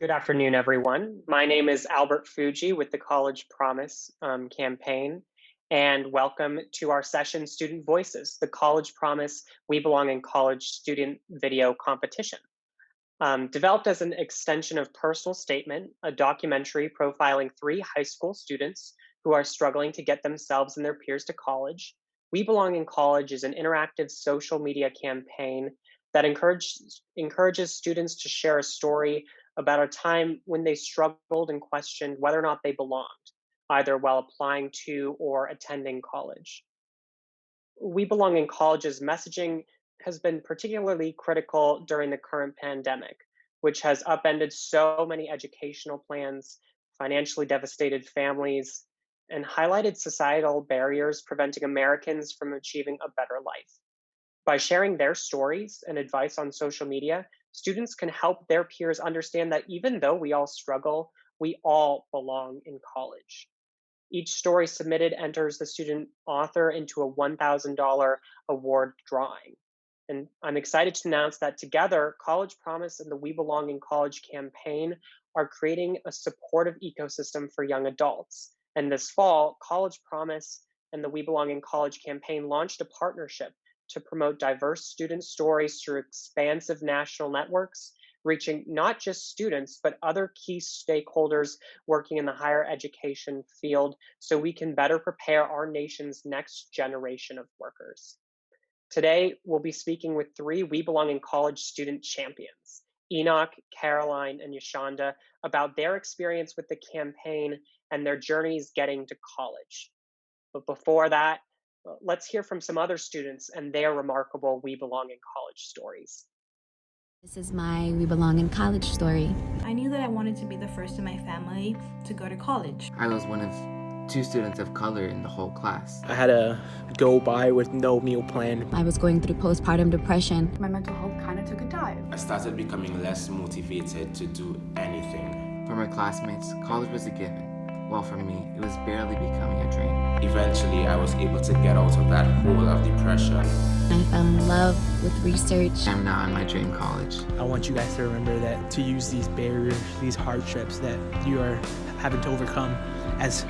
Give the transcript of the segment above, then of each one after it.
Good afternoon, everyone. My name is Albert Fuji with the College Promise campaign, and welcome to our session, Student Voices, the College Promise We Belong in College student video competition. Developed as an extension of Personal Statement, a documentary profiling three high school students who are struggling to get themselves and their peers to college. We Belong in College is an interactive social media campaign that encourages students to share a story about a time when they struggled and questioned whether or not they belonged, either while applying to or attending college. We Belong in College's messaging has been particularly critical during the current pandemic, which has upended so many educational plans, financially devastated families, and highlighted societal barriers preventing Americans from achieving a better life. By sharing their stories and advice on social media, students can help their peers understand that even though we all struggle, we all belong in college. Each story submitted enters the student author into a $1,000 award drawing. And I'm excited to announce that together, College Promise and the We Belong in College campaign are creating a supportive ecosystem for young adults. And this fall, College Promise and the We Belong in College campaign launched a partnership to promote diverse student stories through expansive national networks, reaching not just students, but other key stakeholders working in the higher education field so we can better prepare our nation's next generation of workers. Today, we'll be speaking with three We Belong in College student champions, Enoch, Karoline, and Yahshanda, about their experience with the campaign and their journeys getting to college. But before that, let's hear from some other students and their remarkable We Belong in College stories. This is my We Belong in College story. I knew that I wanted to be the first in my family to go to college. I was one of two students of color in the whole class. I had to go by with no meal plan. I was going through postpartum depression. My mental health kind of took a dive. I started becoming less motivated to do anything. For my classmates, college was a given, while for me, it was barely becoming a dream. Eventually, I was able to get out of that hole of depression. I fell in love with research. I'm now in my dream college. I want you guys to remember that to use these barriers, these hardships that you are having to overcome as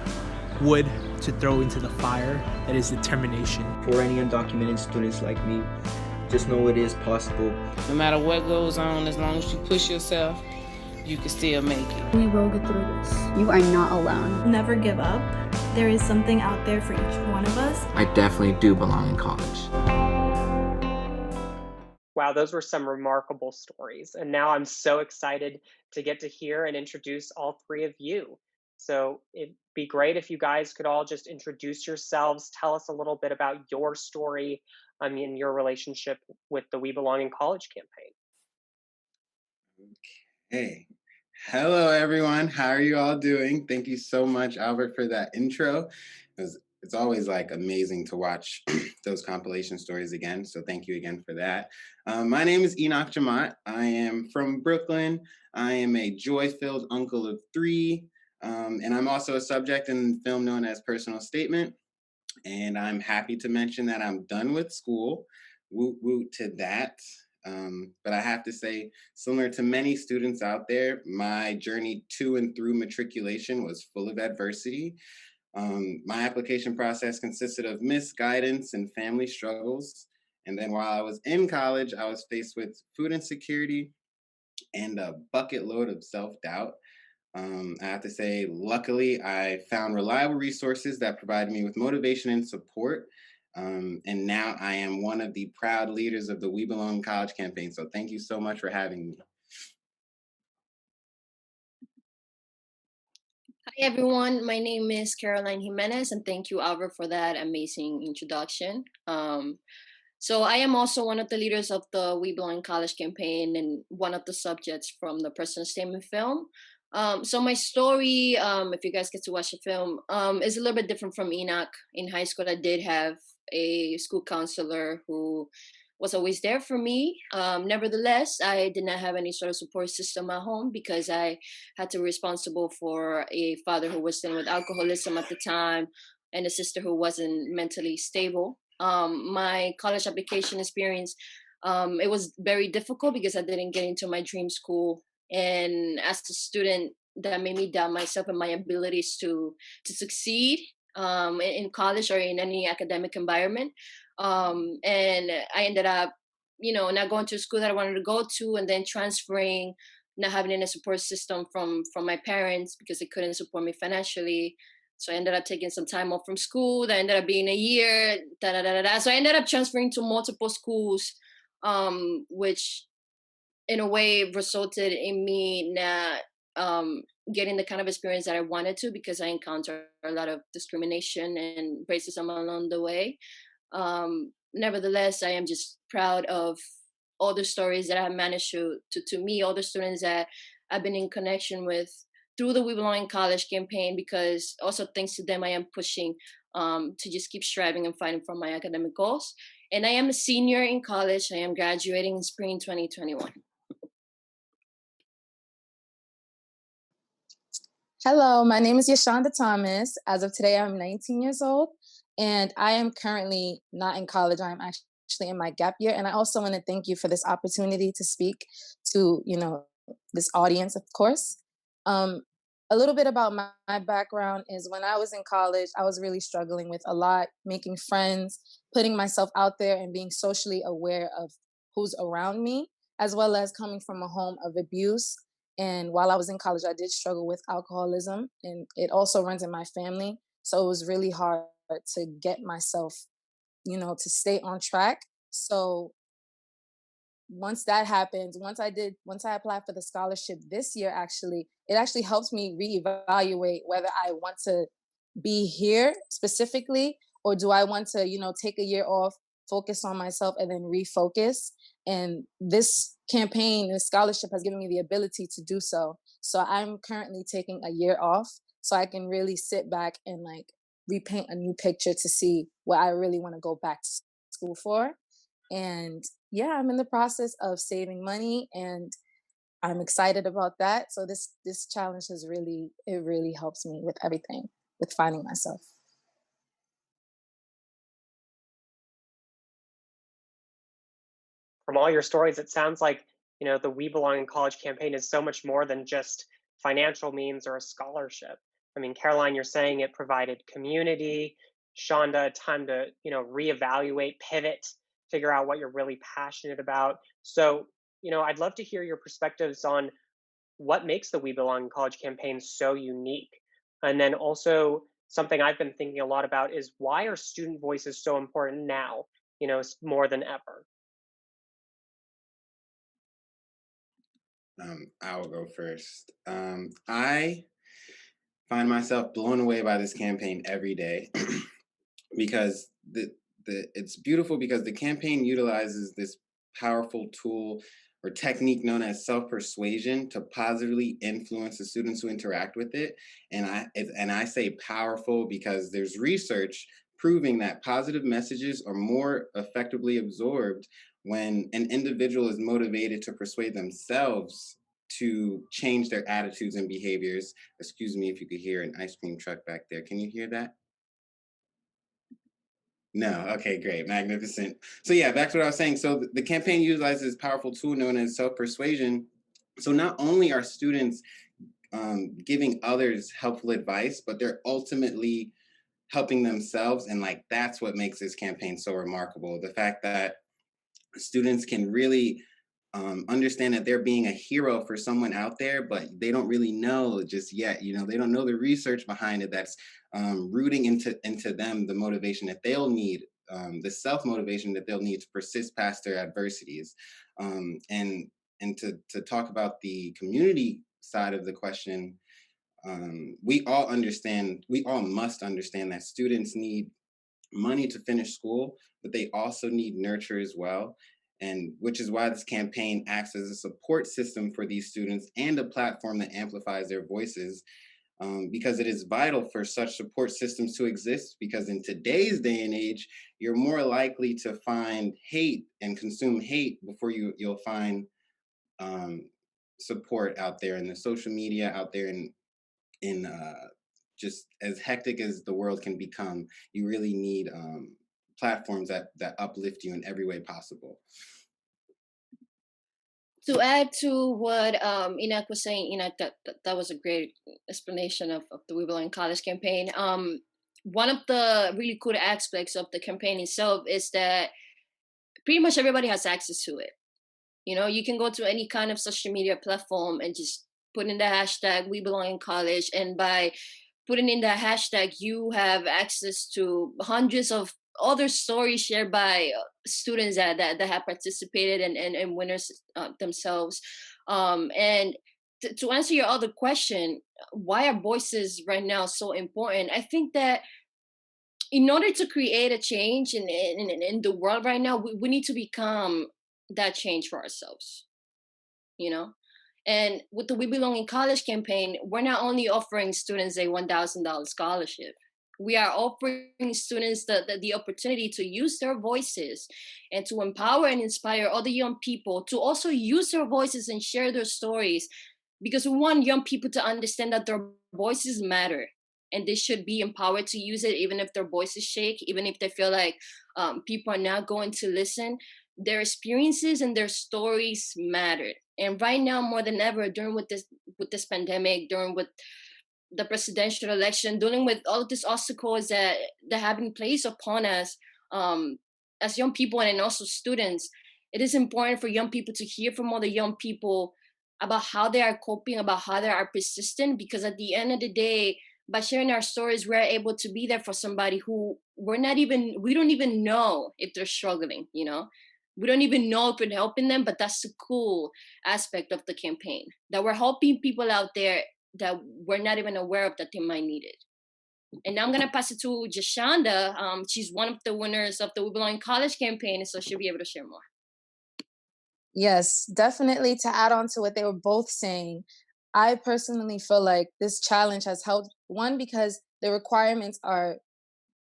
wood to throw into the fire, that is determination. For any undocumented students like me, just know it is possible. No matter what goes on, as long as you push yourself, you can still make it. We will get through this. You are not alone. Never give up. There is something out there for each one of us. I definitely do belong in college. Wow, those were some remarkable stories. And now I'm so excited to get to hear and introduce all three of you. So it'd be great if you guys could all just introduce yourselves, tell us a little bit about your story, your relationship with the We Belong in College campaign. Hey, hello everyone. How are you all doing? Thank you so much, Albert, for that intro. It's always like amazing to watch those compilation stories again. So thank you again for that. My name is Enoch Jemmott. I am from Brooklyn. I am a joy-filled uncle of three. And I'm also a subject in the film known as Personal Statement. And I'm happy to mention that I'm done with school. Woot woot to that. But I have to say, similar to many students out there, my journey to and through matriculation was full of adversity. My application process consisted of misguidance and family struggles. And then while I was in college, I was faced with food insecurity and a bucket load of self-doubt. I have to say, luckily, I found reliable resources that provided me with motivation and support. And now I am one of the proud leaders of the We Belong in College campaign. So thank you so much for having me. Hi, everyone. My name is Karoline Jimenez, and thank you, Albert, for that amazing introduction. So I am also one of the leaders of the We Belong in College campaign and one of the subjects from the Personal Statement film. So my story, if you guys get to watch the film, is a little bit different from Enoch. In high school, I did have a school counselor who was always there for me. Nevertheless, I did not have any sort of support system at home because I had to be responsible for a father who was dealing with alcoholism at the time and a sister who wasn't mentally stable. My college application experience, it was very difficult because I didn't get into my dream school And as a student, that made me doubt myself and my abilities to succeed in college or in any academic environment. And I ended up, not going to a school that I wanted to go to, and then transferring, not having any support system from my parents because they couldn't support me financially. So I ended up taking some time off from school. That ended up being a year. Da da da da da. So I ended up transferring to multiple schools, which in a way resulted in me not getting the kind of experience that I wanted to, because I encountered a lot of discrimination and racism along the way. Nevertheless, I am just proud of all the stories that I have managed to meet, all the students that I've been in connection with through the We Belong in College campaign, because also thanks to them, I am pushing to just keep striving and fighting for my academic goals. And I am a senior in college. I am graduating in spring 2021. Hello, my name is Yahshanda Thomas. As of today, I'm 19 years old, and I am currently not in college. I'm actually in my gap year, and I also want to thank you for this opportunity to speak to, this audience, of course. A little bit about my background is when I was in college, I was really struggling with a lot, making friends, putting myself out there, and being socially aware of who's around me, as well as coming from a home of abuse. And while I was in college, I did struggle with alcoholism, and it also runs in my family. So it was really hard to get myself, to stay on track. So once that happened, once I applied for the scholarship this year, it actually helps me reevaluate whether I want to be here specifically, or do I want to, take a year off, focus on myself, and then refocus. And this campaign, this scholarship has given me the ability to do so. So I'm currently taking a year off so I can really sit back and repaint a new picture to see what I really want to go back to school for. And yeah, I'm in the process of saving money, and I'm excited about that. So this challenge it really helps me with everything, with finding myself. From all your stories, it sounds like, the We Belong in College campaign is so much more than just financial means or a scholarship. I mean, Karoline, you're saying it provided community, Shonda, time to, reevaluate, pivot, figure out what you're really passionate about. So, I'd love to hear your perspectives on what makes the We Belong in College campaign so unique. And then also, something I've been thinking a lot about is, why are student voices so important now, more than ever? I'll go first. I find myself blown away by this campaign every day because it's beautiful because the campaign utilizes this powerful tool or technique known as self-persuasion to positively influence the students who interact with it. And I say powerful because there's research proving that positive messages are more effectively absorbed when an individual is motivated to persuade themselves to change their attitudes and behaviors. Excuse me if you could hear an ice cream truck back there. Can you hear that? No. Okay, great. Magnificent. So yeah, back to what I was saying. So the campaign utilizes this powerful tool known as self-persuasion. So not only are students giving others helpful advice, but they're ultimately helping themselves. And that's what makes this campaign so remarkable. The fact that students can really understand that they're being a hero for someone out there, but they don't really know just yet. They don't know the research behind it that's rooting into them the motivation that they'll need, the self-motivation that they'll need to persist past their adversities. And to talk about the community side of the question, we all must understand that students need money to finish school, but they also need nurture as well. And which is why this campaign acts as a support system for these students and a platform that amplifies their voices, because it is vital for such support systems to exist, because in today's day and age, you're more likely to find hate and consume hate before you'll find support out there in the social media, out there in just as hectic as the world can become. You really need platforms that uplift you in every way possible. To add to what Enoch was saying, Enoch, that was a great explanation of the We Belong College campaign. One of the really cool aspects of the campaign itself is that pretty much everybody has access to it. You know, you can go to any kind of social media platform and just put in the hashtag We Belong in College, and by putting in that hashtag, you have access to hundreds of other stories shared by students that have participated and winners themselves. And to answer your other question, why are voices right now so important? I think that in order to create a change in the world right now, we need to become that change for ourselves, you know? And with the We Belong in College campaign, we're not only offering students a $1,000 scholarship, we are offering students the opportunity to use their voices and to empower and inspire other young people to also use their voices and share their stories, because we want young people to understand that their voices matter and they should be empowered to use it, even if their voices shake, even if they feel like people are not going to listen. Their experiences and their stories matter. And right now, more than ever, during with this pandemic, during with the presidential election, dealing with all of these obstacles that have been placed upon us as young people and also students, it is important for young people to hear from other young people about how they are coping, about how they are persistent, because at the end of the day, by sharing our stories, we're able to be there for somebody who we don't even know if they're struggling, you know? We don't even know if we're helping them, but that's the cool aspect of the campaign, that we're helping people out there that we're not even aware of that they might need it. And now I'm going to pass it to Yahshanda. She's one of the winners of the We Belong in College campaign, so she'll be able to share more. Yes, definitely to add on to what they were both saying, I personally feel like this challenge has helped, one, because the requirements are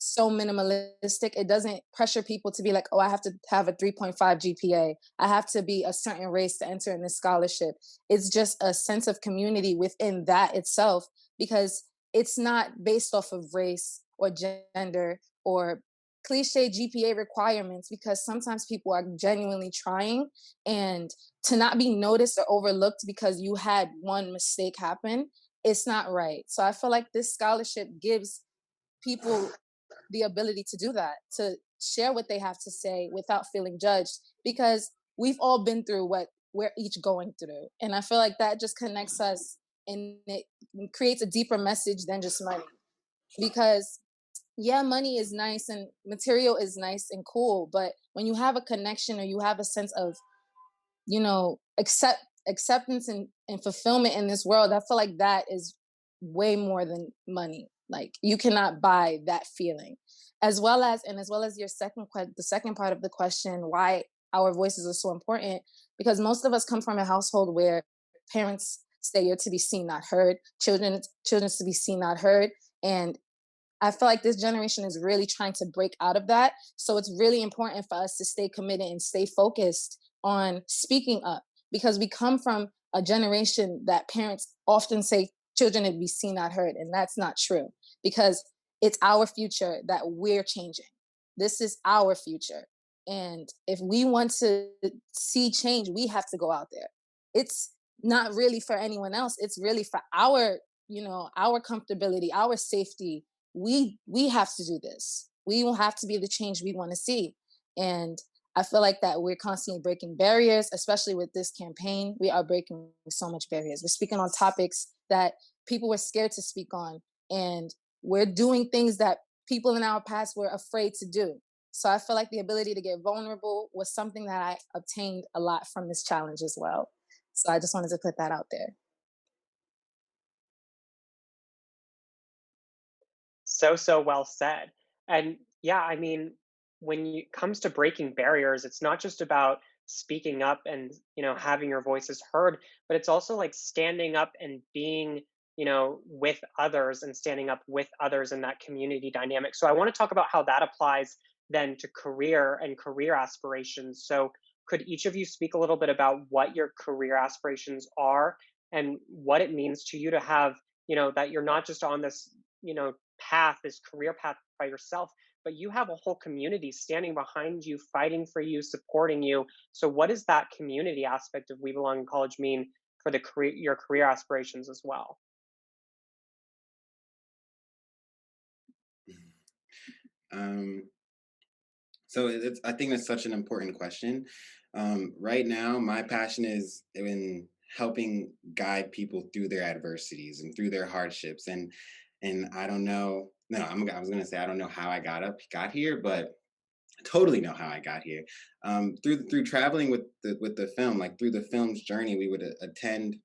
so minimalistic. It doesn't pressure people to be like, oh, I have to have a 3.5 GPA. I have to be a certain race to enter in this scholarship. It's just a sense of community within that itself, because it's not based off of race or gender or cliche GPA requirements, because sometimes people are genuinely trying, and to not be noticed or overlooked because you had one mistake happen, it's not right. So I feel like this scholarship gives people the ability to do that, to share what they have to say without feeling judged, because we've all been through what we're each going through. And I feel like that just connects us, and it creates a deeper message than just money. Because yeah, money is nice and material is nice and cool, but when you have a connection or you have a sense of, you know, acceptance and fulfillment in this world, I feel like that is way more than money. Like, you cannot buy that feeling. As well as your the second part of the question, why our voices are so important, because most of us come from a household where parents say you're to be seen, not heard, children to be seen, not heard. And I feel like this generation is really trying to break out of that. So it's really important for us to stay committed and stay focused on speaking up, because we come from a generation that parents often say children to be seen, not heard. And that's not true, because it's our future that we're changing. This is our future. And if we want to see change, we have to go out there. It's not really for anyone else. It's really for our, you know, our comfortability, our safety. We have to do this. We will have to be the change we want to see. And I feel like that we're constantly breaking barriers, especially with this campaign. We are breaking so much barriers. We're speaking on topics that people were scared to speak on, and we're doing things that people in our past were afraid to do. So I feel like the ability to get vulnerable was something that I obtained a lot from this challenge as well. So I just wanted to put that out there. So well said. And yeah, I mean, when it comes to breaking barriers, it's not just about speaking up and, you know, having your voices heard, but it's also like standing up and being, you know, with others and standing up with others in that community dynamic. So I want to talk about how that applies then to career and career aspirations. So could each of you speak a little bit about what your career aspirations are and what it means to you to have, you know, that you're not just on this, you know, path, this career path by yourself, but you have a whole community standing behind you, fighting for you, supporting you. So what does that community aspect of We Belong in College mean for your career aspirations as well? So I think that's such an important question. Right now, my passion is in helping guide people through their adversities and through their hardships. And I don't know. No, I was gonna say I don't know how I got here, but I totally know how I got here. Through traveling with the film, like through the film's journey, we would attend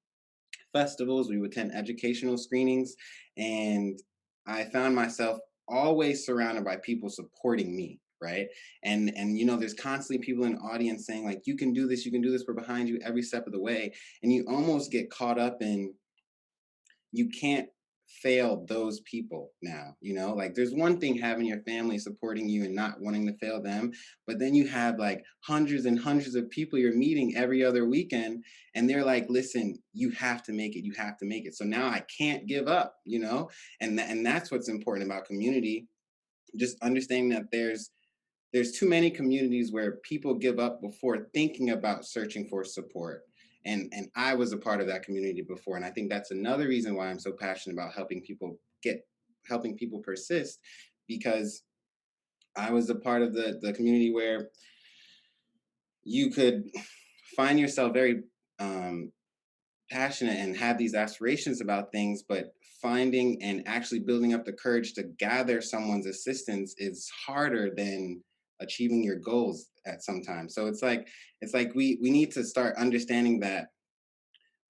festivals, we would attend educational screenings, and I found myself always surrounded by people supporting me, right? And you know, there's constantly people in the audience saying like, you can do this, we're behind you every step of the way. And you almost get caught up in, you can't fail those people now, you know, like there's one thing having your family supporting you and not wanting to fail them, but then you have like hundreds and hundreds of people you're meeting every other weekend, and they're like, listen, you have to make it, you have to make it, so now I can't give up, you know. And that's what's important about community, just understanding that there's too many communities where people give up before thinking about searching for support. And I was a part of that community before. And I think that's another reason why I'm so passionate about helping people persist, because I was a part of the community where you could find yourself very passionate and have these aspirations about things, but finding and actually building up the courage to gather someone's assistance is harder than achieving your goals at some time. So it's like we need to start understanding that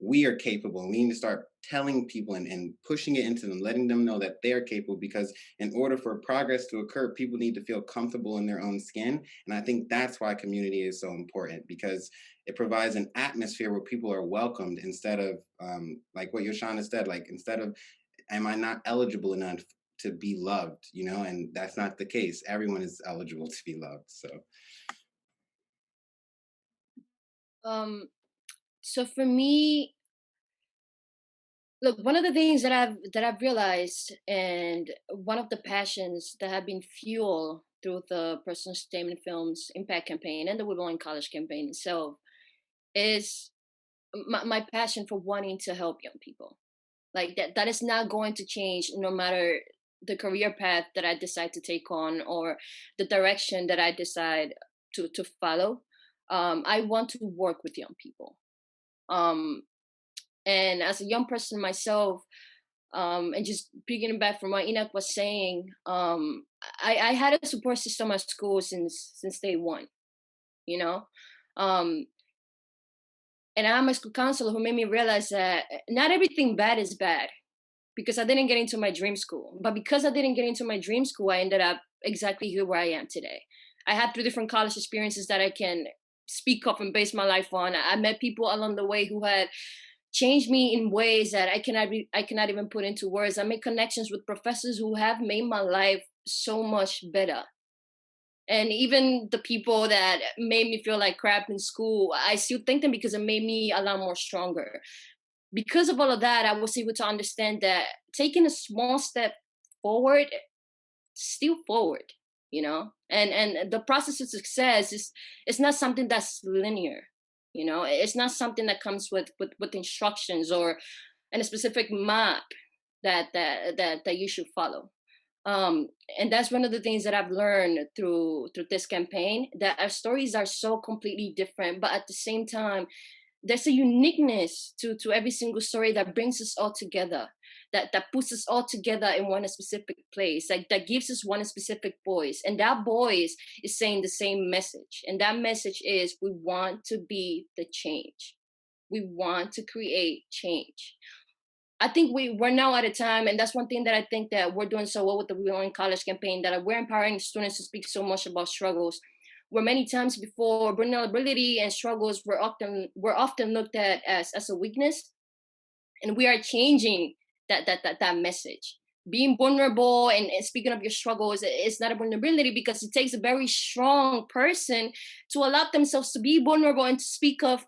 we are capable. We need to start telling people and pushing it into them, letting them know that they're capable, because in order for progress to occur, people need to feel comfortable in their own skin. And I think that's why community is so important, because it provides an atmosphere where people are welcomed, instead of like what Yahshanda said, like instead of, am I not eligible enough to be loved, you know? And that's not the case. Everyone is eligible to be loved. So for me, look, one of the things that I've realized, and one of the passions that have been fueled through the Personal Statement Films Impact Campaign and the We Belong in College campaign itself, is my passion for wanting to help young people. Like that is not going to change no matter the career path that I decide to take on or the direction that I decide to follow. I want to work with young people. And as a young person myself, and just picking back from what Enoch was saying, I had a support system at school since day one, you know. And I'm a school counselor who made me realize that not everything bad is bad, because I didn't get into my dream school. But because I didn't get into my dream school, I ended up exactly here where I am today. I had 3 different college experiences that I can speak of and base my life on. I met people along the way who had changed me in ways that I cannot even put into words. I made connections with professors who have made my life so much better. And even the people that made me feel like crap in school, I still thank them because it made me a lot more stronger. Because of all of that, I was able to understand that taking a small step forward, still forward, you know? And the process of success is not something that's linear, you know? It's not something that comes with instructions or in a specific map that you should follow. And that's one of the things that I've learned through this campaign, that our stories are so completely different, but at the same time, there's a uniqueness to every single story that brings us all together, that puts us all together in one specific place, like that gives us one specific voice. And that voice is saying the same message. And that message is, we want to be the change. We want to create change. I think we're now at a time, and that's one thing that I think that we're doing so well with the We Belong in College campaign, that we're empowering students to speak so much about struggles, where many times before, vulnerability and struggles were often looked at as a weakness, and we are changing that message. Being vulnerable and speaking of your struggles is not a vulnerability, because it takes a very strong person to allow themselves to be vulnerable and to speak of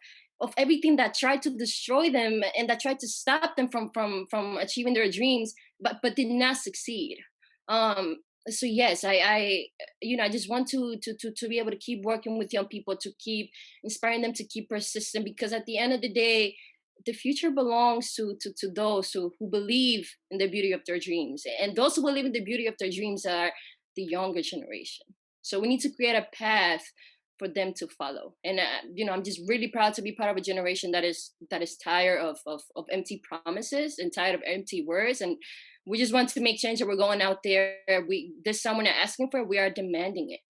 everything that tried to destroy them and that tried to stop them from achieving their dreams, but did not succeed. so yes, I just want to be able to keep working with young people, to keep inspiring them to keep persistent, because at the end of the day, the future belongs to those who believe in the beauty of their dreams, and those who believe in the beauty of their dreams are the younger generation. So we need to create a path for them to follow. And I'm just really proud to be part of a generation that is tired of empty promises and tired of empty words, and we just want to make change. That we're going out there. There's someone asking for it, we are demanding it.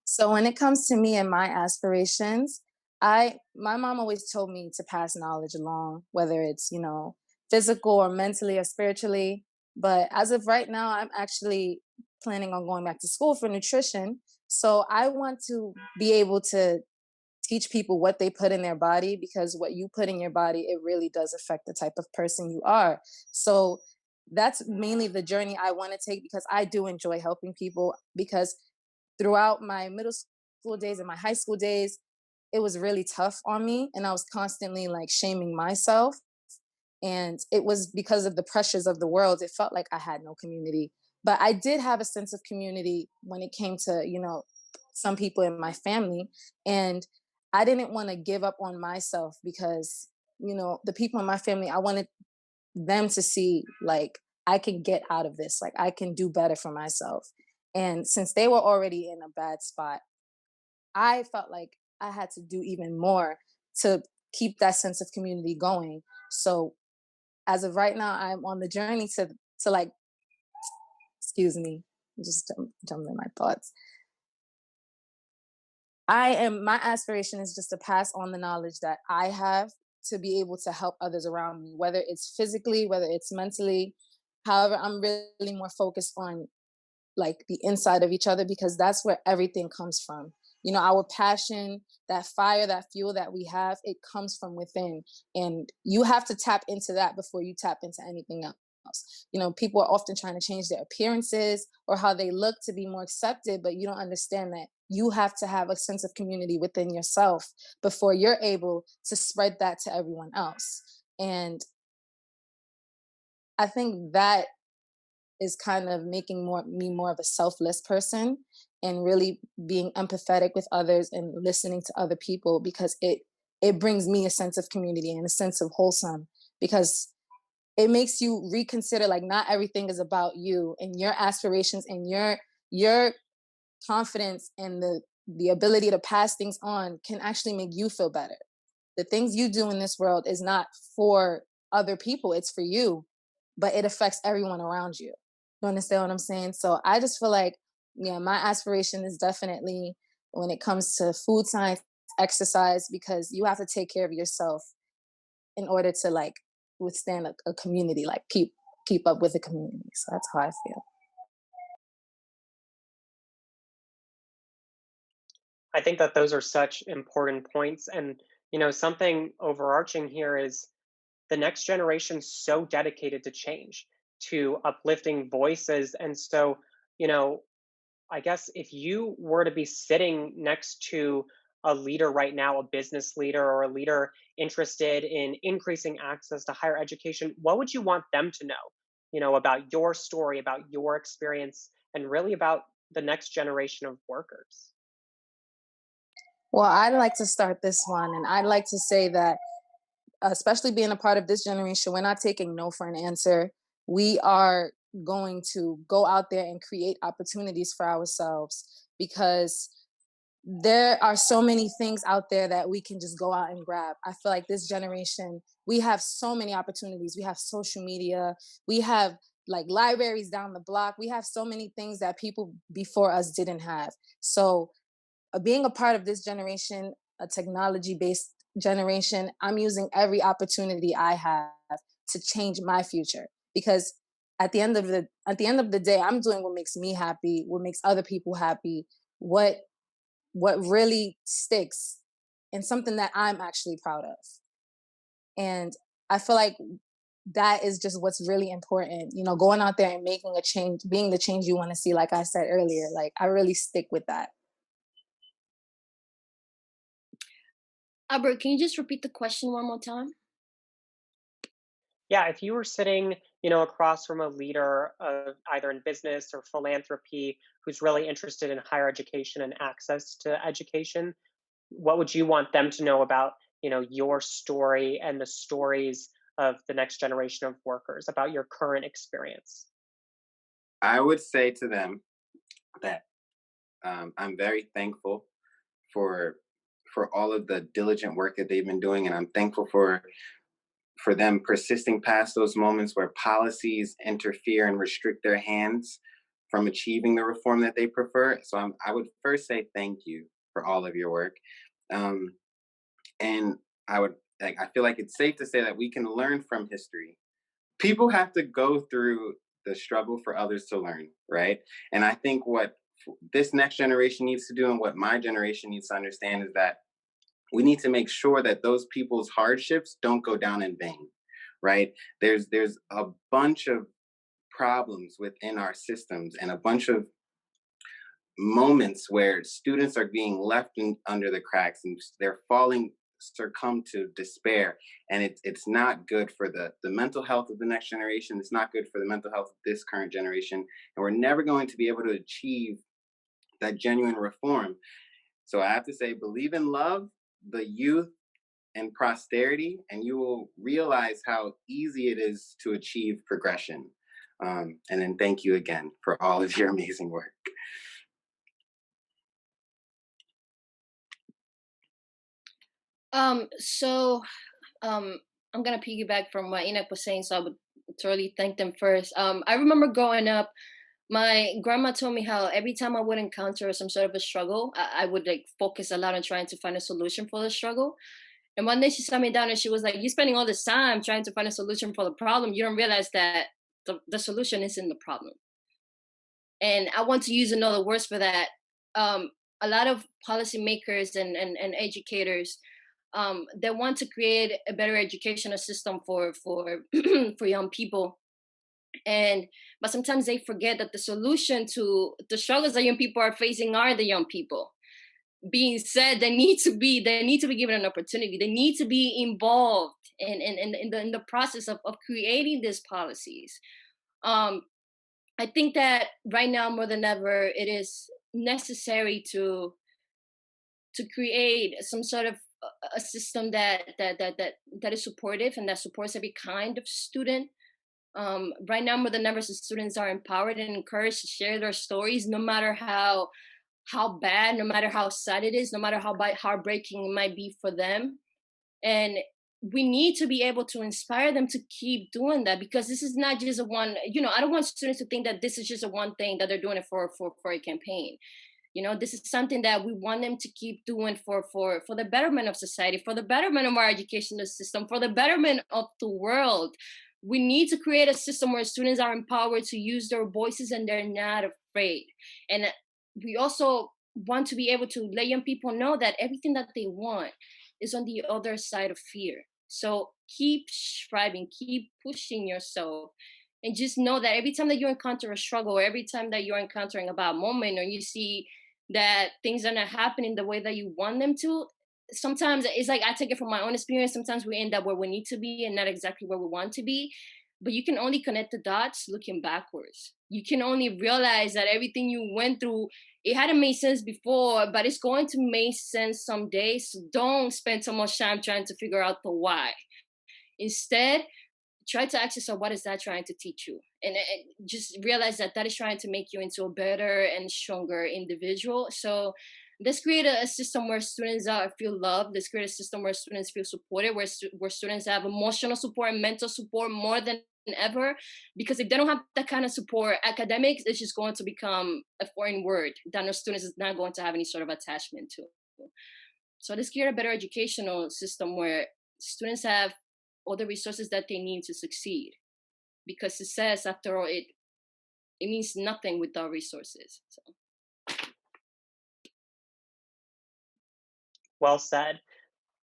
So when it comes to me and my aspirations, my mom always told me to pass knowledge along, whether it's, physical or mentally or spiritually. But as of right now, I'm actually planning on going back to school for nutrition. So I want to be able to teach people what they put in their body, because what you put in your body, it really does affect the type of person you are. So that's mainly the journey I want to take, because I do enjoy helping people. Because throughout my middle school days and my high school days, it was really tough on me, and I was constantly like shaming myself. And it was because of the pressures of the world. It felt like I had no community, but I did have a sense of community when it came to, some people in my family. And I didn't want to give up on myself, because, the people in my family, I wanted them to see like I can get out of this, like I can do better for myself. And since they were already in a bad spot, I felt like I had to do even more to keep that sense of community going. So as of right now, I'm on the journey to like, excuse me, just jumping my thoughts. My aspiration is just to pass on the knowledge that I have, to be able to help others around me, whether it's physically, whether it's mentally. However, I'm really more focused on like the inside of each other, because that's where everything comes from. Our passion, that fire, that fuel that we have, it comes from within. And you have to tap into that before you tap into anything else. People are often trying to change their appearances or how they look to be more accepted, but you don't understand that you have to have a sense of community within yourself before you're able to spread that to everyone else. And I think that is kind of making me more of a selfless person, and really being empathetic with others and listening to other people, because it brings me a sense of community and a sense of wholesome, because it makes you reconsider, like, not everything is about you and your aspirations and your confidence, and the ability to pass things on can actually make you feel better. The things you do in this world is not for other people, it's for you, but it affects everyone around you. You understand what I'm saying? So I just feel like, yeah, my aspiration is definitely, when it comes to food science, exercise, because you have to take care of yourself in order to like withstand a community, like keep up with the community. So that's how I feel. I think that those are such important points. And, something overarching here is the next generation's so dedicated to change, to uplifting voices. And so, you know, I guess if you were to be sitting next to a leader right now, a business leader or a leader interested in increasing access to higher education, what would you want them to know, about your story, about your experience, and really about the next generation of workers? Well, I'd like to start this one, and I'd like to say that, especially being a part of this generation, we're not taking no for an answer. We are going to go out there and create opportunities for ourselves, because there are so many things out there that we can just go out and grab. I feel like this generation, we have so many opportunities. We have social media, we have like libraries down the block. We have so many things that people before us didn't have. So being a part of this generation, a technology based generation, I'm using every opportunity I have to change my future, because at the end of the day, I'm doing what makes me happy, what makes other people happy, what really sticks, and something that I'm actually proud of. And I feel like that is just what's really important, going out there and making a change, being the change you want to see. Like I said earlier, like I really stick with that. Albert, can you just repeat the question one more time? Yeah, if you were sitting, across from a leader of either in business or philanthropy who's really interested in higher education and access to education, what would you want them to know about, your story and the stories of the next generation of workers, about your current experience? I would say to them that I'm very thankful for all of the diligent work that they've been doing, and I'm thankful for them persisting past those moments where policies interfere and restrict their hands from achieving the reform that they prefer. So I would first say thank you for all of your work, um, and I would I feel like it's safe to say that we can learn from history. People have to go through the struggle for others to learn, right? And I think what this next generation needs to do, and what my generation needs to understand, is that we need to make sure that those people's hardships don't go down in vain, right? There's a bunch of problems within our systems, and a bunch of moments where students are being left under the cracks, and they're falling, succumb to despair. And it's not good for the mental health of the next generation. It's not good for the mental health of this current generation, and we're never going to be able to achieve that genuine reform. So I have to say, believe in love, the youth, and prosperity, and you will realize how easy it is to achieve progression. And then thank you again for all of your amazing work. So I'm gonna piggyback from what Enoch was saying, so I would totally thank them first. I remember growing up, my grandma told me how every time I would encounter some sort of a struggle, I would like focus a lot on trying to find a solution for the struggle. And one day she sat me down and she was like, "You're spending all this time trying to find a solution for the problem. You don't realize that the solution is in the problem." And I want to use another words for that. Um, a lot of policymakers and educators, they want to create a better educational system for for young people, and but sometimes they forget that the solution to the struggles that young people are facing are the young people. Being said, they need to be given an opportunity. They need to be involved in the process of creating these policies. Um, I think that right now more than ever, it is necessary to create some sort of a system that is supportive and that supports every kind of student. Right now more than ever, the students are empowered and encouraged to share their stories, no matter how bad, no matter how sad it is, no matter how heartbreaking it might be for them. And we need to be able to inspire them to keep doing that, because this is not just a one, I don't want students to think that this is just a one thing that they're doing it for a campaign. This is something that we want them to keep doing for the betterment of society, for the betterment of our educational system, for the betterment of the world. We need to create a system where students are empowered to use their voices and they're not afraid. And we also want to be able to let young people know that everything that they want is on the other side of fear. So keep striving, keep pushing yourself, and just know that every time that you encounter a struggle, or every time that you're encountering a bad moment, or you see that things are not happening the way that you want them to, sometimes it's like, I take it from my own experience, sometimes we end up where we need to be and not exactly where we want to be. But you can only connect the dots looking backwards. You can only realize that everything you went through, it hadn't made sense before, but it's going to make sense someday. So don't spend so much time trying to figure out the why. Instead, try to ask yourself, what is that trying to teach you? And just realize that that is trying to make you into a better and stronger individual. So let's create a system where students feel loved. Let's create a system where students feel supported, where students have emotional support and mental support more than ever. Because if they don't have that kind of support, academics is just going to become a foreign word that no students is not going to have any sort of attachment to. So let's create a better educational system where students have all the resources that they need to succeed. Because success, after all, it means nothing without resources. So. Well said.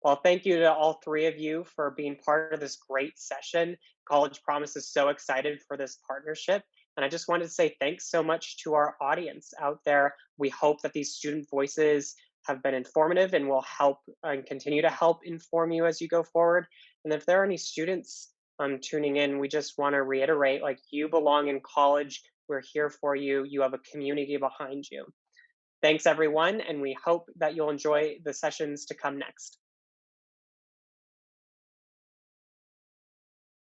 Well, thank you to all three of you for being part of this great session. College Promise is so excited for this partnership. And I just wanted to say thanks so much to our audience out there. We hope that these student voices have been informative and will help and continue to help inform you as you go forward. And if there are any students tuning in, we just want to reiterate, like, you belong in college. We're here for you. You have a community behind you. Thanks, everyone, and we hope that you'll enjoy the sessions to come next.